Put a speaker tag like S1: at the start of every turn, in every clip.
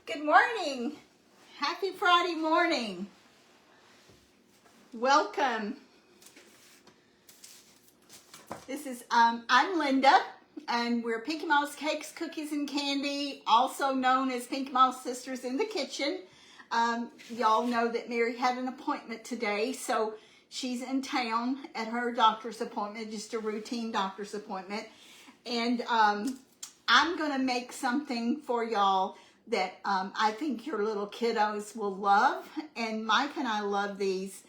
S1: Good morning. Happy Friday morning. Welcome. This is, I'm Linda, and we're Pinky Mouse Cakes, Cookies, and Candy, also known as Pinky Mouse Sisters in the Kitchen. Y'all know that Mary had an appointment today, so she's in town at her doctor's appointment, just a routine doctor's appointment. And I'm going to make something for y'all that I think your little kiddos will love. And Mike and I love these.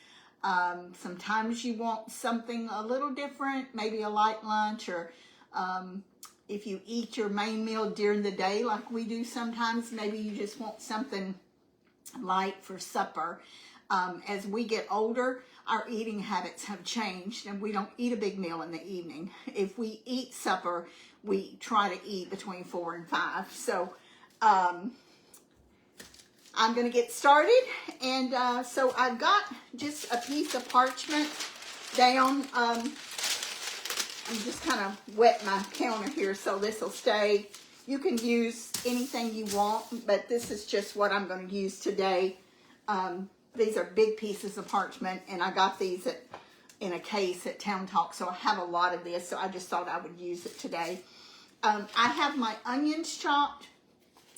S1: Sometimes you want something a little different, maybe a light lunch, or if you eat your main meal during the day like we do sometimes, maybe you just want something light for supper. As we get older, our eating habits have changed, and we don't eat a big meal in the evening. If we eat supper, we try to eat between 4 and 5. So I'm going to get started. And so I've got just a piece of parchment down. I'm just kind of wet my counter here so this will stay. You can use anything you want, but this is just what I'm going to use today. These are big pieces of parchment, and I got these in a case at Town Talk, so I have a lot of this, so I just thought I would use it today. I have my onions chopped,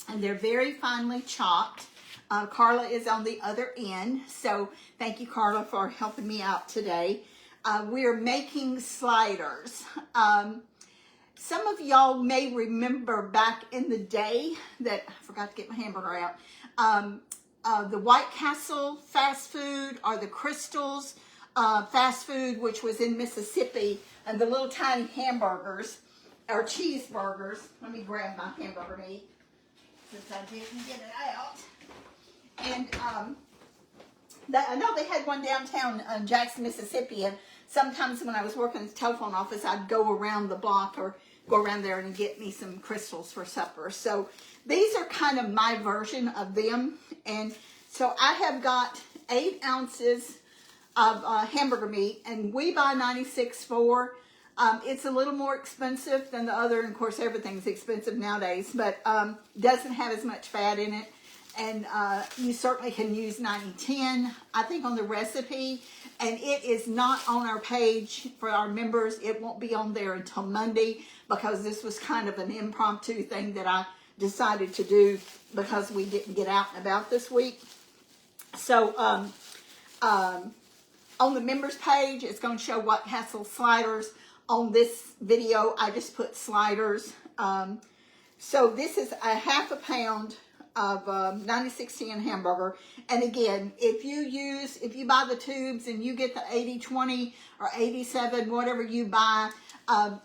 S1: and they're very finely chopped. Carla is on the other end, so thank you, Carla, for helping me out today. We're making sliders. Some of y'all may remember back in the day that, I forgot to get my hamburger out, the White Castle fast food, or the Crystals fast food, which was in Mississippi, and the little tiny hamburgers, or cheeseburgers. Let me grab my hamburger meat since I didn't get it out. And I know they had one downtown in Jackson, Mississippi, and sometimes when I was working in the telephone office, I'd go around the block or go around there and get me some Crystals for supper. So these are kind of my version of them. And so I have got 8 ounces of hamburger meat, and we buy 96.4. It's a little more expensive than the other, and of course everything's expensive nowadays, but doesn't have as much fat in it. And you certainly can use 90-10, I think, on the recipe. And it is not on our page for our members. It won't be on there until Monday, because this was kind of an impromptu thing that I decided to do because we didn't get out and about this week. So on the members page, it's going to show White Castle sliders. On this video, I just put sliders. So this is a half a pound of 96-10 hamburger. And again, if you buy the tubes and you get the 80-20 or 87, whatever you buy,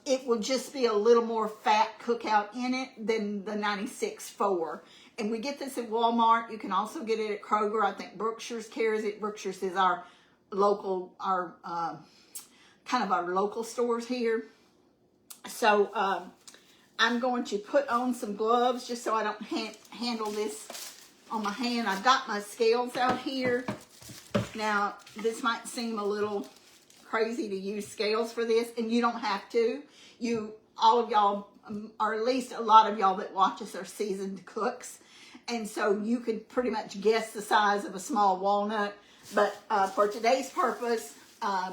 S1: it will just be a little more fat cookout in it than the 96.4. And we get this at Walmart. You can also get it at Kroger. I think Brookshire's carries it. Brookshire's is our local, kind of our local stores here. So I'm going to put on some gloves just so I don't handle this on my hand. I've got my scales out here. Now, this might seem a little crazy to use scales for this, and you don't have to. All of y'all, or at least a lot of y'all that watch us, are seasoned cooks, and so you could pretty much guess the size of a small walnut. But for today's purpose,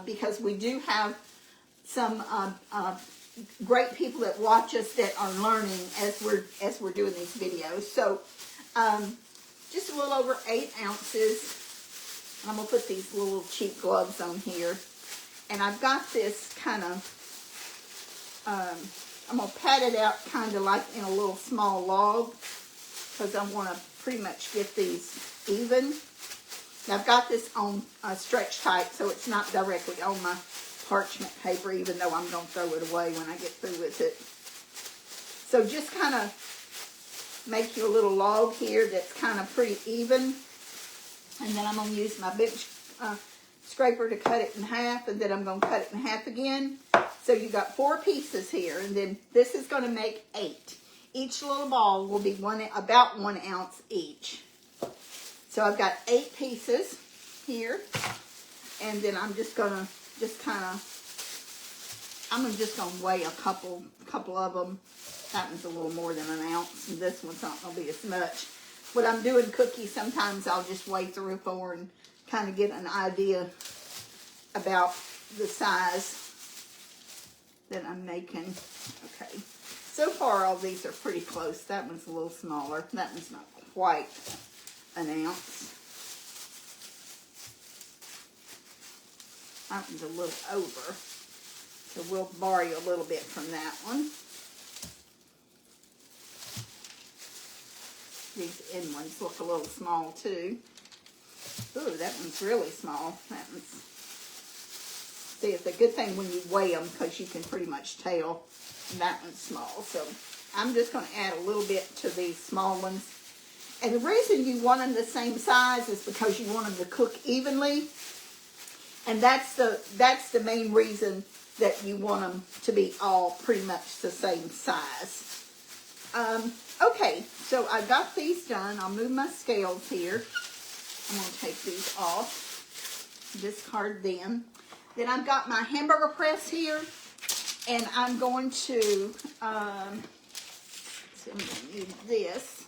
S1: because we do have some great people that watch us that are learning as we're doing these videos. So just a little over 8 ounces. I'm gonna put these little cheap gloves on here, and I've got this kind of I'm gonna pat it out kind of like in a little small log, because I want to pretty much get these even. Now, I've got this on stretch tight, so it's not directly on my parchment paper, even though I'm going to throw it away when I get through with it. So just kind of make you a little log here that's kind of pretty even. And then I'm going to use my bench scraper to cut it in half, and then I'm going to cut it in half again. So you got 4 pieces here, and then this is going to make 8. Each little ball will be about 1 ounce each. So I've got 8 pieces here, and then I'm just going to I'm just going to weigh a couple of them. That one's a little more than an ounce, and this one's not going to be as much. when I'm doing cookies, sometimes I'll just weigh 3 or 4 and kind of get an idea about the size that I'm making. Okay, so far all these are pretty close. That one's a little smaller. That one's not quite an ounce. That one's a little over. So we'll borrow you a little bit from that one. These end ones look a little small too. Ooh, that one's really small. That one's, see, it's a good thing when you weigh them because you can pretty much tell that one's small. So I'm just going to add a little bit to these small ones. And the reason you want them the same size is because you want them to cook evenly. And that's the main reason that you want them to be all pretty much the same size. Okay, so I got these done. I'll move my scales here. I'm going to take these off, discard them. Then I've got my hamburger press here, and I'm going to, so I'm going to use this.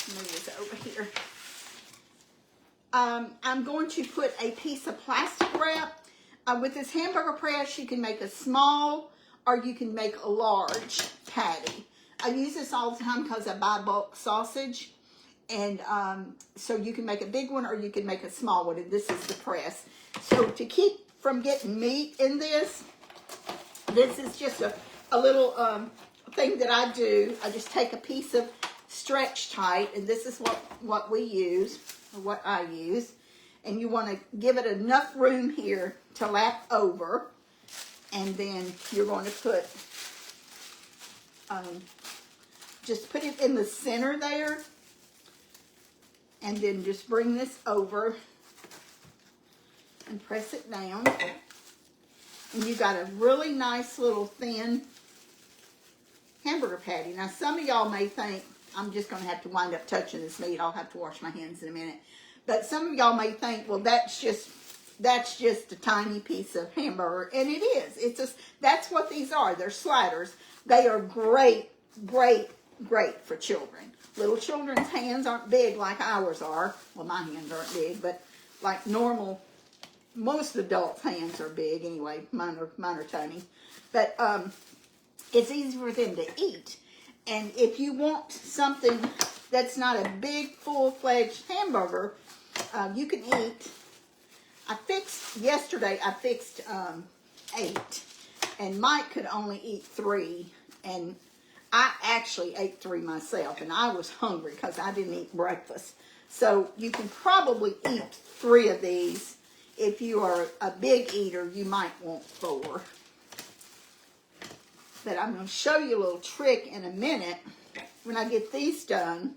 S1: Move this over here. I'm going to put a piece of plastic wrap. With this hamburger press, you can make a small or you can make a large patty. I use this all the time because I buy bulk sausage. And so you can make a big one or you can make a small one. And this is the press. So to keep from getting meat in this, this is just a little thing that I do. I just take a piece of Stretch Tight, and this is what we use, or what I use. And you want to give it enough room here to lap over. And then you're going to put, just put it in the center there. And then just bring this over and press it down. And you got a really nice little thin hamburger patty. Now some of y'all may think, I'm just going to have to wind up touching this meat. I'll have to wash my hands in a minute. But some of y'all may think, well, that's just a tiny piece of hamburger. And it is. It's just, that's what these are. They're sliders. They are great, great, great for children. Little children's hands aren't big like ours are. Well, my hands aren't big, but like normal, most adults' hands are big anyway. Mine are tiny. But it's easy for them to eat. And if you want something that's not a big, full-fledged hamburger, you can eat. Yesterday I fixed 8. And Mike could only eat 3. And I actually ate 3 myself, and I was hungry because I didn't eat breakfast. So you can probably eat 3 of these. If you are a big eater, you might want 4. But I'm going to show you a little trick in a minute. When I get these done,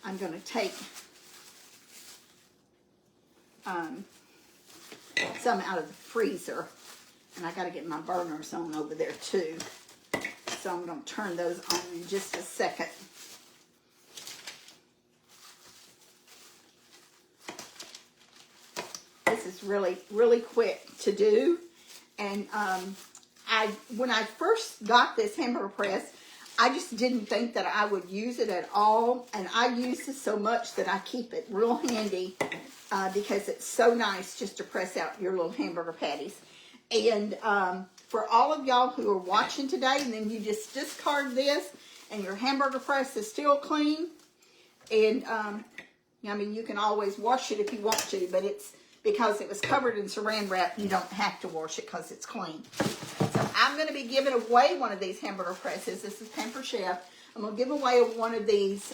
S1: I'm going to take some out of the freezer. And I got to get my burners on over there too. So I'm going to turn those on in just a second. This is really, really quick to do. And when I first got this hamburger press, I just didn't think that I would use it at all. And I use this so much that I keep it real handy because it's so nice just to press out your little hamburger patties. And for all of y'all who are watching today, and then you just discard this, and your hamburger press is still clean. And, I mean, you can always wash it if you want to, but it's because it was covered in saran wrap, you don't have to wash it because it's clean. So I'm going to be giving away one of these hamburger presses. This is Pampered Chef. I'm going to give away one of these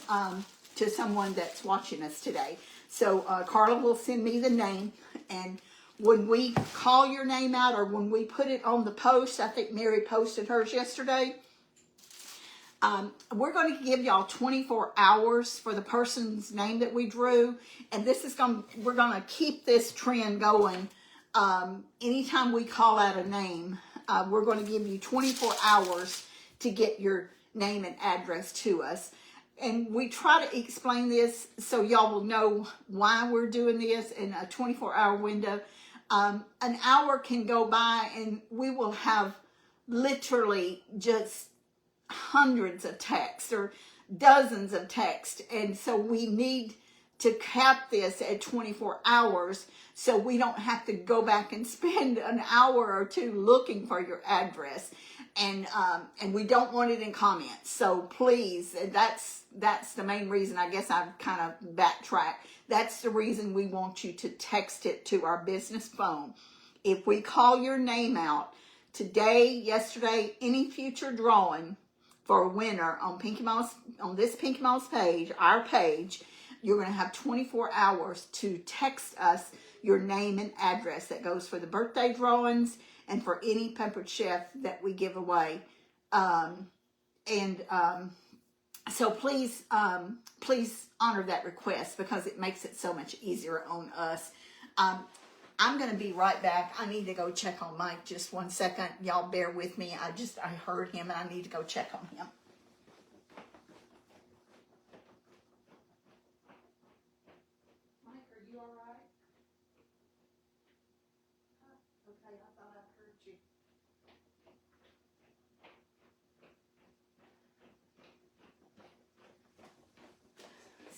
S1: to someone that's watching us today. So Carla will send me the name, and when we call your name out or when we put it on the post, I think Mary posted hers yesterday, we're going to give y'all 24 hours for the person's name that we drew. And we're going to keep this trend going. Anytime we call out a name, we're going to give you 24 hours to get your name and address to us. And we try to explain this so y'all will know why we're doing this in a 24-hour window. An hour can go by and we will have literally just hundreds of texts or dozens of texts. And so we need to cap this at 24 hours so we don't have to go back and spend an hour or two looking for your address. And we don't want it in comments. So please, that's the main reason. I guess I've kind of backtracked. That's the reason we want you to text it to our business phone. If we call your name out today, yesterday, any future drawing for a winner on Pinky Mouse, on this Pinky Mouse page, our page, you're going to have 24 hours to text us your name and address. That goes for the birthday drawings and for any Pampered Chef that we give away. So please honor that request because it makes it so much easier on us. I'm going to be right back. I need to go check on Mike just 1 second. Y'all bear with me. I heard him and I need to go check on him. Mike, are you all right? Okay, I thought I heard you.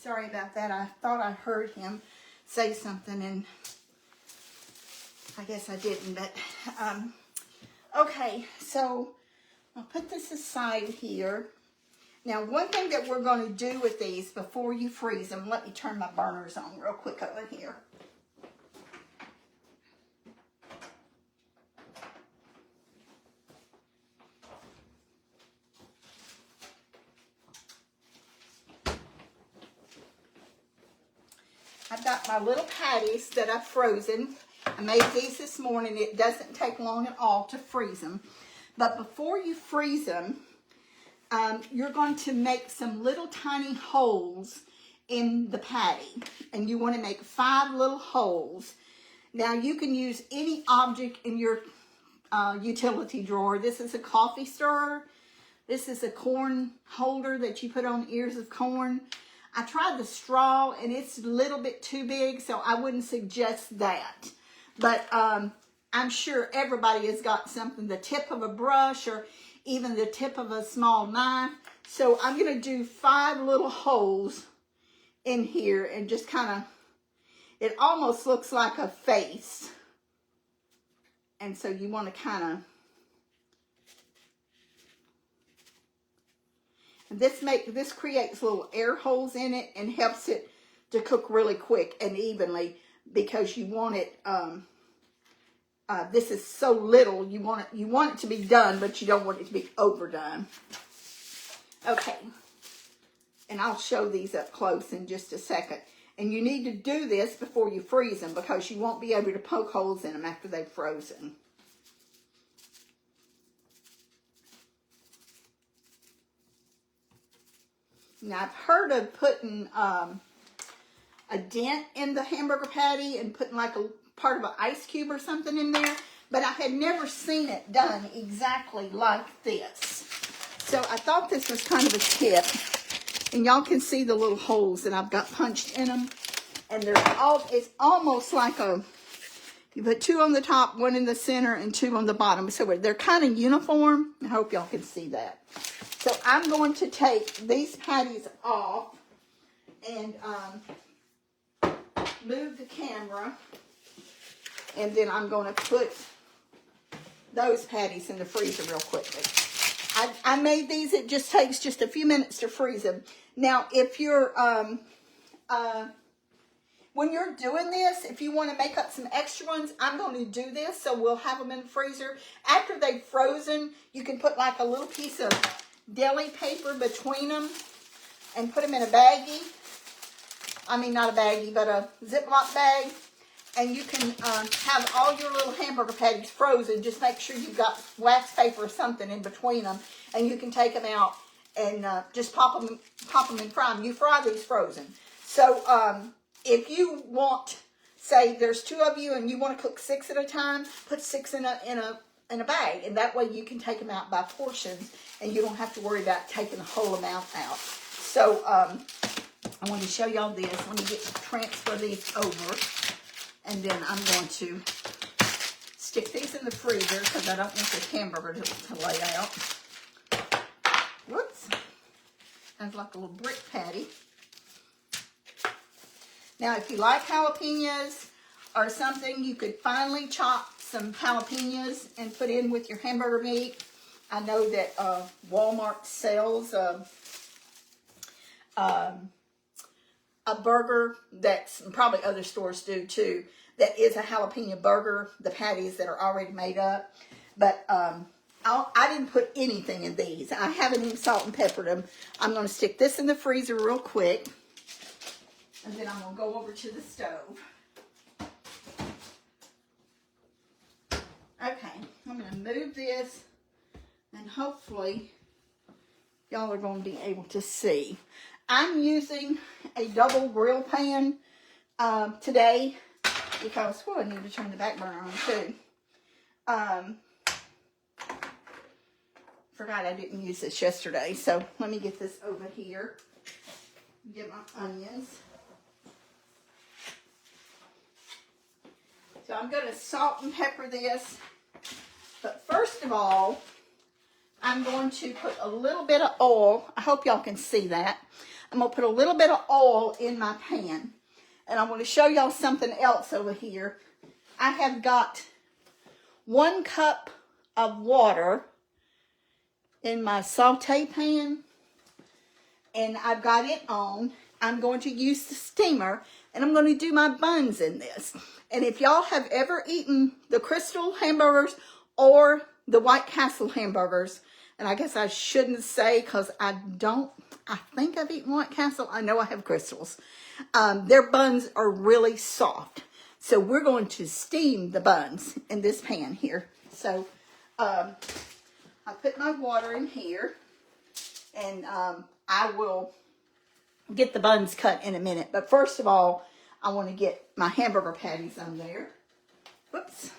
S1: Sorry about that. I thought I heard him say something and I guess I didn't, but okay, so I'll put this aside here. Now, one thing that we're going to do with these before you freeze them, let me turn my burners on real quick over here. I've got my little patties that I've frozen. I made these this morning. It doesn't take long at all to freeze them. But before you freeze them, you're going to make some little tiny holes in the patty. And you want to make 5 little holes. Now, you can use any object in your utility drawer. This is a coffee stirrer. This is a corn holder that you put on ears of corn. I tried the straw and it's a little bit too big, so I wouldn't suggest that. But I'm sure everybody has got something, the tip of a brush or even the tip of a small knife. So I'm going to do 5 little holes in here and just kind of, it almost looks like a face. And so you want to kind of, this creates little air holes in it and helps it to cook really quick and evenly. Because you want it, this is so little, you want it to be done, but you don't want it to be overdone. Okay, and I'll show these up close in just a second. And you need to do this before you freeze them because you won't be able to poke holes in them after they've frozen. Now, I've heard of putting a dent in the hamburger patty and putting like a part of an ice cube or something in there, but I had never seen it done exactly like this. So I thought this was kind of a tip, and y'all can see the little holes that I've got punched in them, and it's almost like you put 2 on the top, 1 in the center, and 2 on the bottom, so they're kind of uniform. I hope y'all can see that. So I'm going to take these patties off and move the camera, and then I'm going to put those patties in the freezer real quickly. I made these. It just takes just a few minutes to freeze them. Now, if you're when you're doing this, if you want to make up some extra ones, I'm going to do this, so we'll have them in the freezer. After they've frozen, you can put like a little piece of deli paper between them and put them in a baggie. I mean, not a baggie, but a Ziploc bag. And you can have all your little hamburger patties frozen. Just make sure you've got wax paper or something in between them. And you can take them out and just pop them and fry them. You fry these frozen. So if you want, say there's 2 of you and you want to cook 6 at a time, put 6 in a bag. And that way you can take them out by portions. And you don't have to worry about taking the whole amount out. So I want to show y'all this. Let me transfer these over. And then I'm going to stick these in the freezer because I don't want this hamburger to lay out. Sounds like a little brick patty. Now, if you like jalapenos or something, you could finely chop some jalapenos and put in with your hamburger meat. I know that Walmart sells a burger that's, probably other stores do too, that is a jalapeno burger, the patties that are already made up. But I didn't put anything in these. I haven't even salt and peppered them. I'm going to stick this in the freezer real quick. And then I'm going to go over to the stove. Okay, I'm going to move this. And hopefully, y'all are going to be able to see. I'm using a double grill pan today. Because, well, I need to turn the back burner on too. Forgot I didn't use this yesterday. So, let me get this over here. Get my onions. So I'm going to salt and pepper this. But first of all, I'm going to put a little bit of oil. I hope y'all can see that. I'm going to put a little bit of oil in my pan. And I want to show y'all something else over here. I have got 1 cup of water in my saute pan. And I've got it on. I'm going to use the steamer. And I'm going to do my buns in this. And if y'all have ever eaten the Crystal hamburgers or the White Castle hamburgers, and I guess I shouldn't say because I think I've eaten White Castle. I know I have Crystals. Their buns are really soft. So we're going to steam the buns in this pan here. So I put my water in here. And I will get the buns cut in a minute. But first of all, I want to get my hamburger patties on there. Whoops.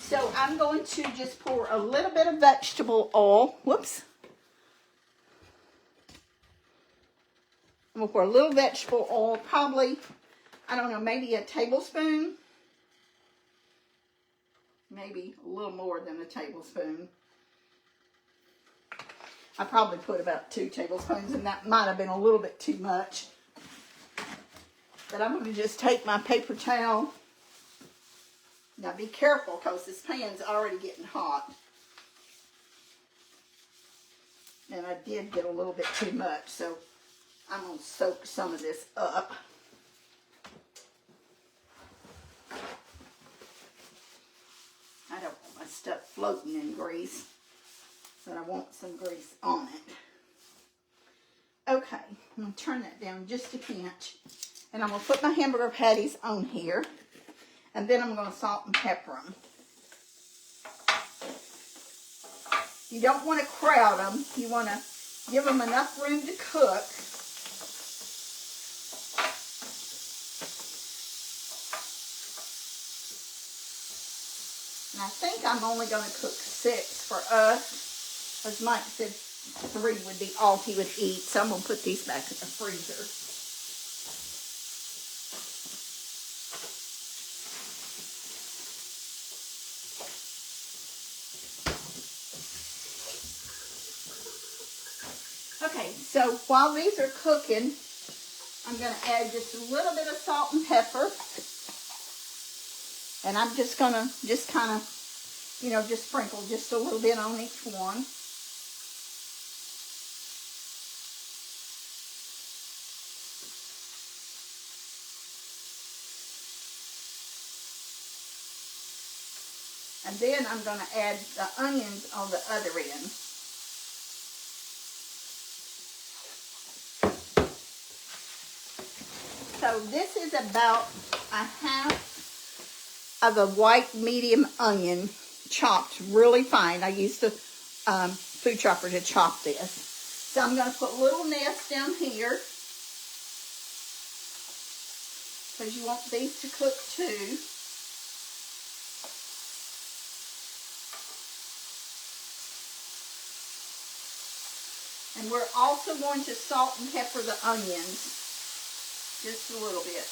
S1: So I'm going to just pour a little bit of vegetable oil. Whoops. I'm going to pour a little vegetable oil, probably, I don't know, maybe a tablespoon. Maybe a little more than a tablespoon. I probably put about 2 tablespoons, and that might have been a little bit too much. But I'm going to just take my paper towel. Now be careful because this pan's already getting hot. And I did get a little bit too much, so I'm going to soak some of this up. I don't want my stuff floating in grease, but I want some grease on it. Okay, I'm going to turn that down just a pinch. And I'm going to put my hamburger patties on here. And then I'm going to salt and pepper them. You don't want to crowd them. You want to give them enough room to cook. And I think I'm only going to cook 6 for us. As Mike said, 3 would be all he would eat. So I'm going to put these back in the freezer. Okay, so while these are cooking, I'm going to add just a little bit of salt and pepper. And I'm just going to just kind of, you know, just sprinkle just a little bit on each one. And then I'm going to add the onions on the other end. So this is about a half of a white medium onion chopped really fine. I used the food chopper to chop this. So I'm going to put a little nest down here because you want these to cook too. And we're also going to salt and pepper the onions. Just a little bit.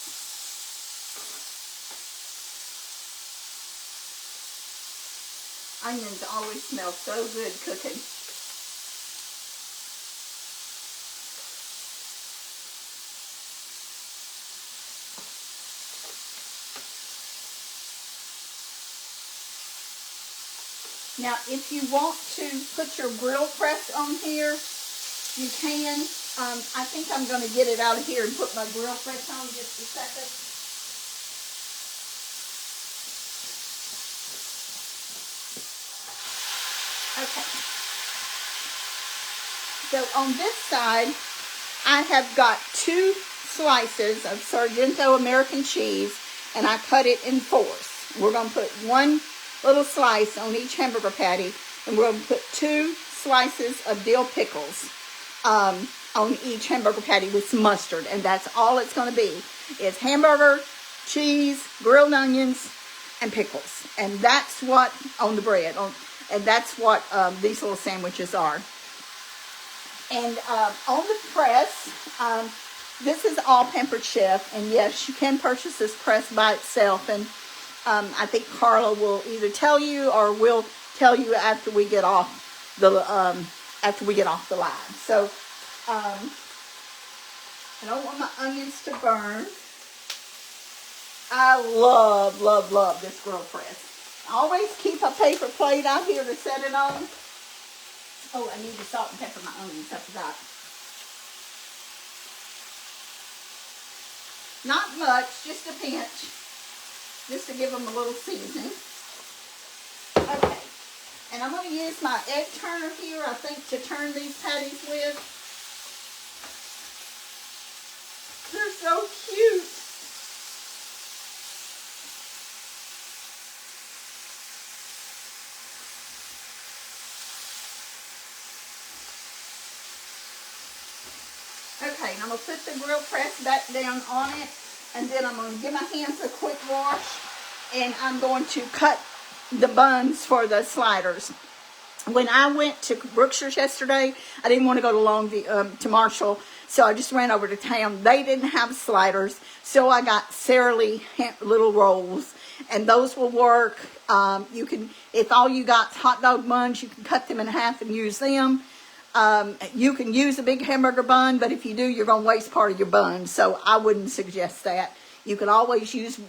S1: Onions always smell so good cooking. Now, if you want to put your grill press on here, you can. I think I'm going to get it out of here and put my grill press on just a second. Okay. So on this side, I have got 2 slices of Sargento American cheese, and I cut it in 4s. We're going to put 1 little slice on each hamburger patty, and we're going to put 2 slices of dill pickles on each hamburger patty with some mustard, and that's all it's going to be. It's hamburger, cheese, grilled onions, and pickles, and that's what on the bread, and that's what these little sandwiches are. And on the press, this is all Pampered Chef, and yes, you can purchase this press by itself, and I think Carla will either tell you or will tell you after we get off the line. So I don't want my onions to burn. I love this grill press. I always keep a paper plate out here to set it on. Oh, I need to salt and pepper my onions. I forgot. Not much, just a pinch, just to give them a little seasoning. Okay, and I'm going to use my egg turner here, I think, to turn these patties with. They're so cute. Okay, and I'm going to put the grill press back down on it, and then I'm going to give my hands a quick wash, and I'm going to cut the buns for the sliders. When I went to Brookshire's yesterday, I didn't want to go to Longview, to Marshall, so I just ran over to town. They didn't have sliders, so I got Sara Lee little rolls, and those will work. You can, if all you got is hot dog buns, you can cut them in half and use them. You can use a big hamburger bun, but if you do, you're going to waste part of your bun, so I wouldn't suggest that. You can always use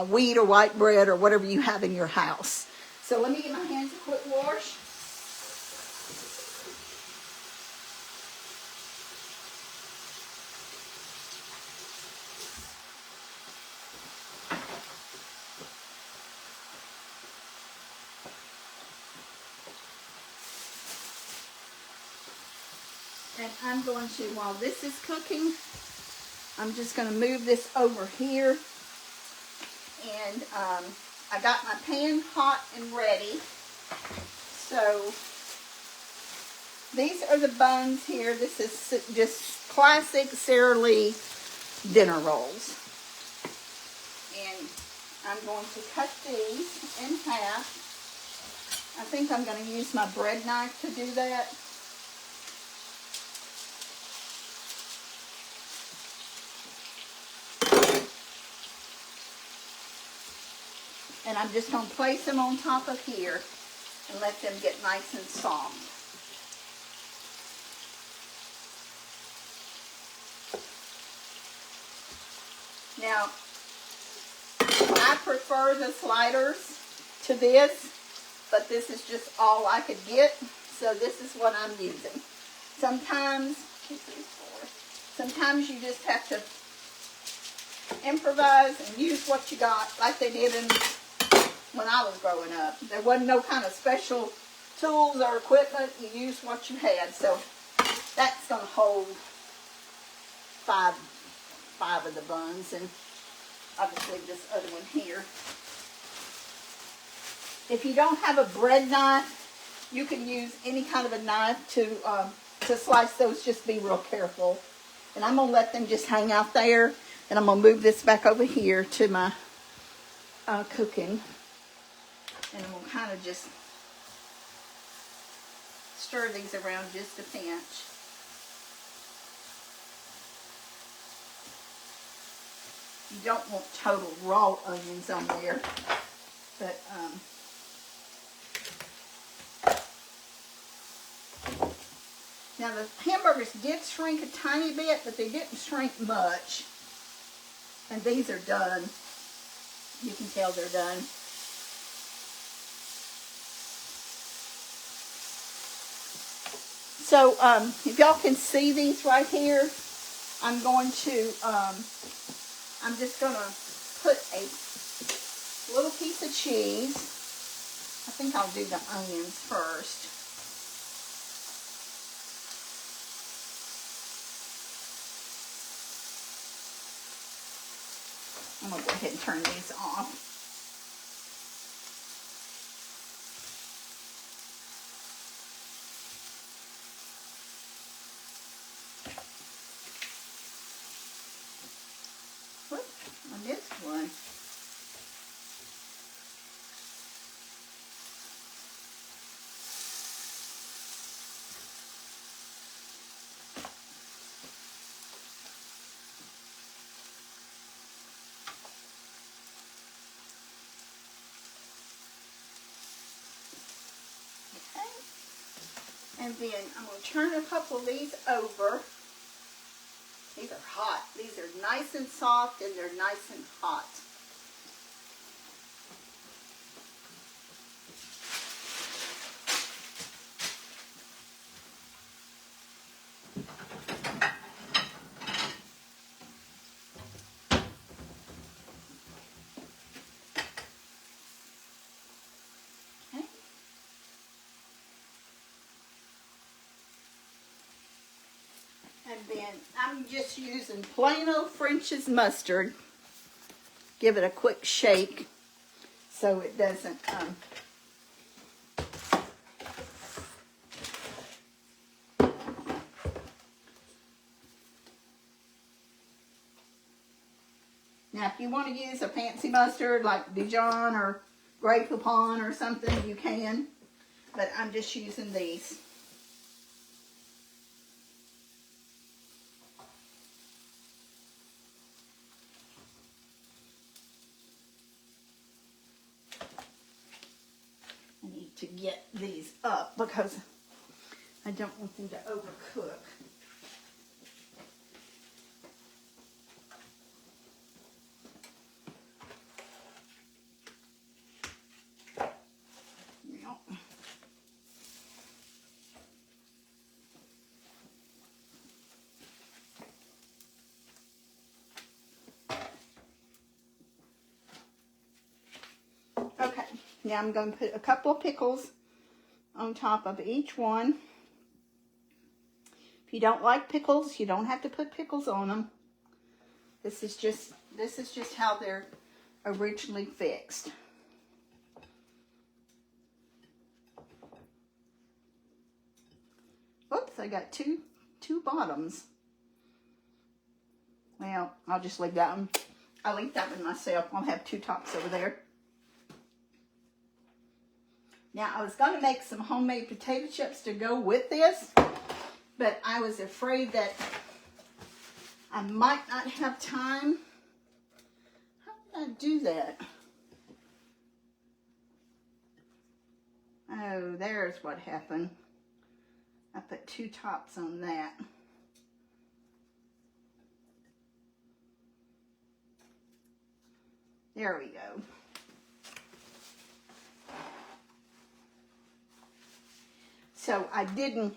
S1: wheat or white bread or whatever you have in your house. So let me give my hands a quick wash. And I'm going to, while this is cooking, I'm just going to move this over here. And I got my pan hot and ready. So these are the buns here. This is just classic Sara Lee dinner rolls. And I'm going to cut these in half. I think I'm going to use my bread knife to do that. And I'm just going to place them on top of here and let them get nice and soft. Now, I prefer the sliders to this, but this is just all I could get, so this is what I'm using. Sometimes you just have to improvise and use what you got, like they did when I was growing up. There wasn't no kind of special tools or equipment. You used what you had. So that's going to hold five of the buns, and obviously this other one here. If you don't have a bread knife, you can use any kind of a knife to slice those. Just be real careful. And I'm going to let them just hang out there, and I'm going to move this back over here to my cooking. And I'm going to kind of just stir these around just a pinch. You don't want total raw onions on there, but now the hamburgers did shrink a tiny bit, but they didn't shrink much. And these are done. You can tell they're done. So if y'all can see these right here, I'm going to, I'm just going to put a little piece of cheese. I think I'll do the onions first. I'm going to go ahead and turn these off. I missed one. And then I'm going to turn a couple of these over. These are hot. These are nice and soft and they're nice and hot. Okay. And then I'm just using plain old French's mustard. Give it a quick shake so it doesn't Now, if you want to use a fancy mustard like Dijon or Grey Poupon or something, you can. But I'm just using these. I need to get these up because I don't want them to overcook. Okay, now I'm going to put a couple of pickles on top of each one. If you don't like pickles, you don't have to put pickles on them. This is just how they're originally fixed. Oops, I got two bottoms. Well, I'll just leave that one. I'll leave that one myself. I'll have two tops over there. Now, I was going to make some homemade potato chips to go with this, but I was afraid that I might not have time. How did I do that? Oh, there's what happened. I put two tops on that. There we go. So I didn't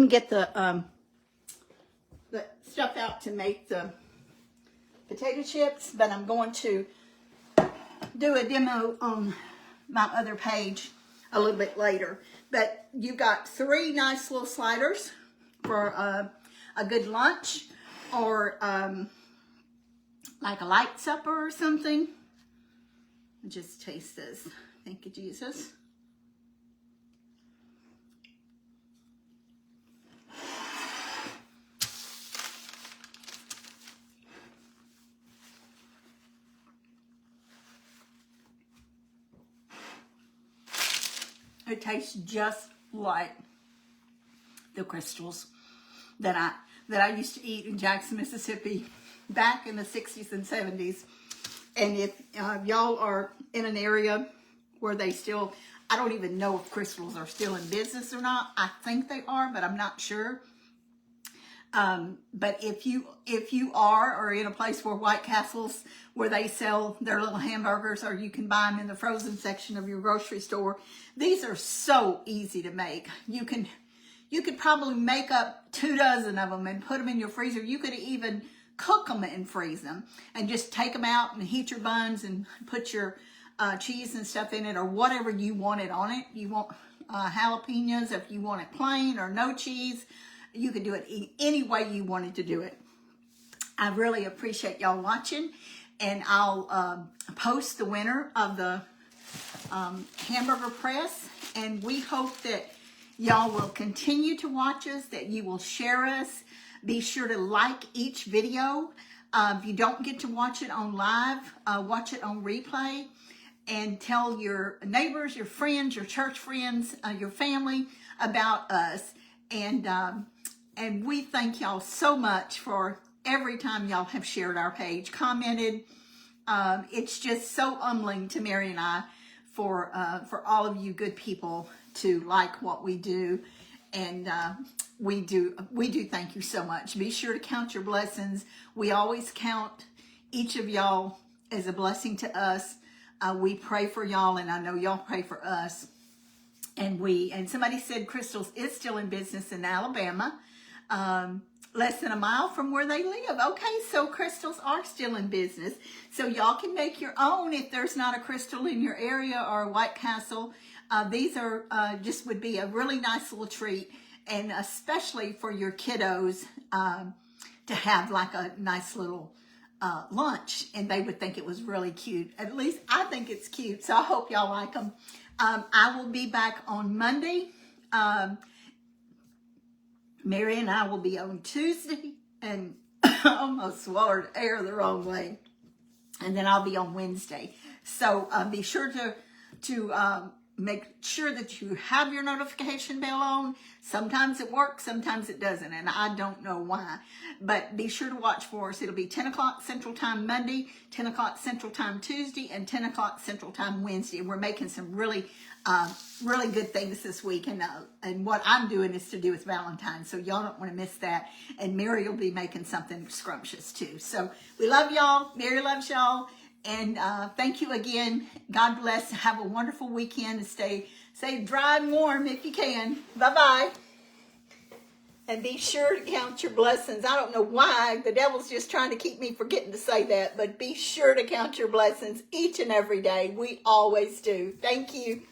S1: get the stuff out to make the potato chips, but I'm going to do a demo on my other page a little bit later. But you got 3 nice little sliders for a good lunch or like a light supper or something. Just taste this. Thank you, Jesus. It tastes just like the Krystals that I used to eat in Jackson, Mississippi back in the 60s and 70s. And if y'all are in an area where they still, I don't even know if Krystals are still in business or not. I think they are, but I'm not sure. But if you are or in a place where White Castles, where they sell their little hamburgers, or you can buy them in the frozen section of your grocery store, these are so easy to make. You can you could probably make up 2 dozen of them and put them in your freezer. You could even cook them and freeze them and just take them out and heat your buns and put your cheese and stuff in it, or whatever you wanted on it. You want jalapenos, if you want it plain or no cheese, you could do it any way you wanted to do it. I really appreciate y'all watching, and I'll post the winner of the hamburger press, and we hope that y'all will continue to watch us, that you will share us. Be sure to like each video. If you don't get to watch it on live, watch it on replay, and tell your neighbors, your friends, your church friends, your family about us. And we thank y'all so much for every time y'all have shared our page, commented. It's just so humbling to Mary and I for all of you good people to like what we do, and we do thank you so much. Be sure to count your blessings. We always count each of y'all as a blessing to us. We pray for y'all, and I know y'all pray for us. And somebody said Crystals is still in business in Alabama, less than a mile from where they live. Okay, so Crystals are still in business. So y'all can make your own if there's not a Crystal in your area or a White Castle. These are just would be a really nice little treat, and especially for your kiddos to have like a nice little lunch, and they would think it was really cute. At least I think it's cute, so I hope y'all like them. I will be back on Monday. Mary and I will be on Tuesday, and almost swallowed air the wrong way. And then I'll be on Wednesday. So be sure to make sure that you have your notification bell on. Sometimes it works, sometimes it doesn't, and I don't know why. But be sure to watch for us. It'll be 10 o'clock Central Time Monday, 10 o'clock Central Time Tuesday, and 10 o'clock Central Time Wednesday. And we're making some really good things this week. And what I'm doing is to do with Valentine's, so y'all don't want to miss that. And Mary will be making something scrumptious too. So we love y'all. Mary loves y'all. And thank you again. God bless. Have a wonderful weekend, and stay dry and warm if you can. Bye-bye. And be sure to count your blessings. I don't know why. The devil's just trying to keep me forgetting to say that. But be sure to count your blessings each and every day. We always do. Thank you.